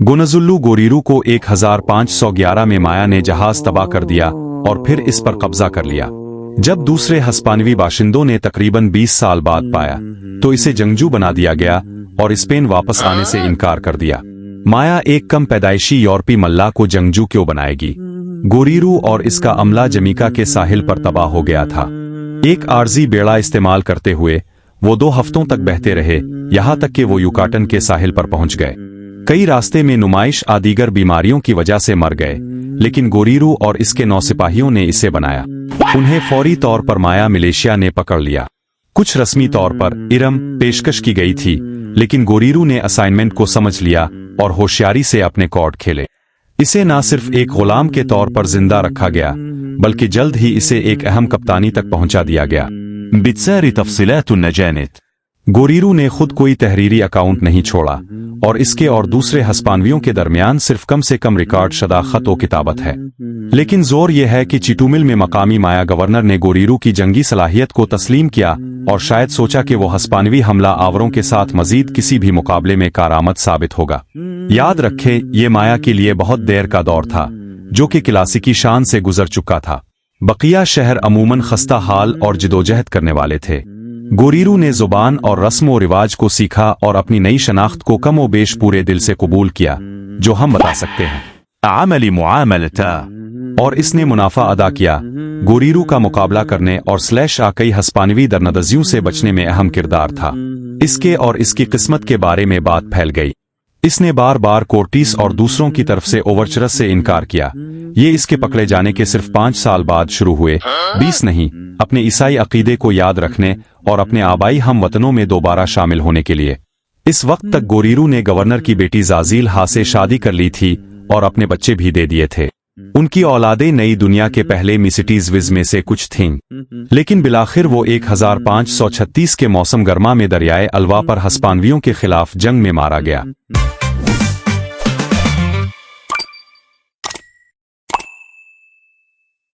गुनजुल्लू गोरीरू को 1511 में माया ने जहाज तबाह कर दिया और फिर इस पर कब्जा कर लिया। जब दूसरे हस्पानवी बाशिंदों ने तकरीबन 20 साल बाद पाया तो इसे जंगजू बना दिया गया और स्पेन वापस आने से इनकार कर दिया। माया एक कम पैदाइशी यूरोपी मल्लाह को जंगजू क्यों बनाएगी? गोरीरू और इसका अमला जमीका के साहिल पर तबाह हो गया था। एक आर्जी बेड़ा इस्तेमाल करते हुए वो 2 हफ्तों तक बहते रहे, यहां तक कि वो युकाटन के साहिल पर पहुंच गए। कई रास्ते में नुमाइश आदीगर बीमारियों की वजह से मर गए, लेकिन गोरीरू और इसके 9 सिपाहियों ने इसे बनाया। उन्हें फौरी तौर पर माया मलेशिया ने पकड़ लिया। कुछ रस्मी तौर पर इरम पेशकश की गई थी, लेकिन गोरीरू ने असाइनमेंट को समझ लिया और होशियारी से अपने कॉर्ड खेले। इसे न सिर्फ एक गुलाम के तौर पर जिंदा रखा गया, बल्कि जल्द ही इसे एक अहम कप्तानी तक पहुंचा दिया गया। बित्सारी तफसीलात नजानित गोरीरू ने खुद कोई तहरीरी अकाउंट नहीं छोड़ा और इसके और दूसरे हस्पानवियों के दरमियान सिर्फ कम से कम रिकॉर्ड शदा खत व किताबत है। लेकिन जोर यह है कि चिटूमिल में मकामी माया गवर्नर ने गोरीरू की जंगी सलाहियत को तस्लीम किया और शायद सोचा कि वो हस्पानवी हमला आवरों के साथ मजीद किसी भी मुकाबले में कारआमद साबित होगा। याद रखें, ये माया के लिए बहुत देर का दौर था, जो कि क्लासिकी शान से गुजर चुका था। बकिया शहर अमूमन खस्ता हाल और जिदोजहद करने वाले थे। गोरीरू ने जुबान और रस्म व रिवाज को सीखा और अपनी नई शनाख्त को कम व बेश पूरे दिल से कबूल किया, जो हम बता सकते हैं। आमली मुआमलता और इसने मुनाफा अदा किया। गोरीरू का मुकाबला करने और स्लैश कई हस्पानवी दरनदजियों से बचने में अहम किरदार था। इसके और इसकी किस्मत के बारे में बात फैल गई। इसने बार बार कोर्टिस और दूसरों की तरफ से ओवरचरस से इनकार किया। ये इसके पकड़े जाने के सिर्फ 5 साल बाद शुरू हुए, 20 नहीं, अपने ईसाई अकीदे को याद रखने और अपने आबाई हम वतनों में दोबारा शामिल होने के लिए। इस वक्त तक गोरीरू ने गवर्नर की बेटी जाजील हा से शादी कर ली थी और अपने बच्चे भी दे दिए थे। उनकी औलादें नई दुनिया के पहले मिसिटीज विज में से कुछ थीं, लेकिन बिलाखिर वो 1536 के मौसम गर्मा में दरियाए अलवा पर हस्पानवियों के खिलाफ जंग में मारा गया।